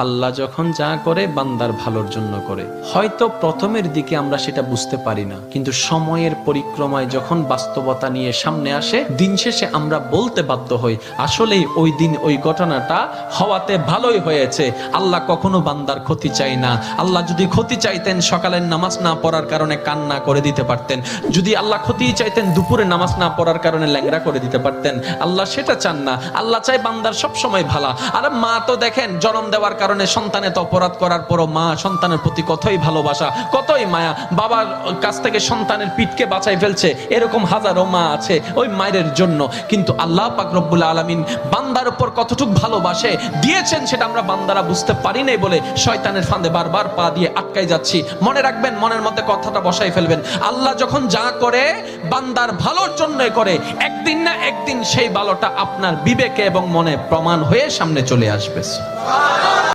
আল্লাহ যখন যা করে বান্দার ভালোর জন্য করে। হয়তো প্রথমের দিকে আমরা সেটা বুঝতে পারি না, কিন্তু সময়ের পরিক্রমায় যখন বাস্তবতা নিয়ে সামনে আসে, দিন শেষে আমরা বলতে বাধ্য হই আসলেই ওই দিন ওই ঘটনাটা হওয়াতে ভালোই হয়েছে। আল্লাহ কখনো বান্দার ক্ষতি চাই না। আল্লাহ যদি ক্ষতি চাইতেন সকালের নামাজ না পড়ার কারণে কান্না করে দিতে পারতেন, যদি আল্লাহ ক্ষতি চাইতেন দুপুরে নামাজ না পড়ার কারণে ল্যাংড়া করে দিতে পারতেন। আল্লাহ সেটা চান না। আল্লাহ চাই বান্দার সব সময় ভালো। আর মা তো দেখেন জন্ম দেওয়ার কারণে সন্তানের তো অপরাধ করার পরও মা সন্তানের প্রতি কতই ভালোবাসা, কতই মায়া, বাবার কাছ থেকে সন্তানের পিঠকে বাঁচাই ফেলছে, এরকম হাজারো মা আছে ওই মায়ের জন্য। কিন্তু আল্লাহ পাক রব্বুল আলামিন বান্দার উপর কতটুক ভালোবাসে দিয়েছেন সেটা আমরা বান্দারা বুঝতে পারি নাই বলে শয়তানের ফাঁদে বারবার পা দিয়ে আটকাই যাচ্ছি। মনে রাখবেন, মনের মধ্যে কথাটা বসাই ফেলবেন, আল্লাহ যখন যা করে বান্দার ভালোর জন্যই করে। একদিন না একদিন সেই ভালোটা আপনার বিবেকে এবং মনে প্রমাণ হয়ে সামনে চলে আসবে।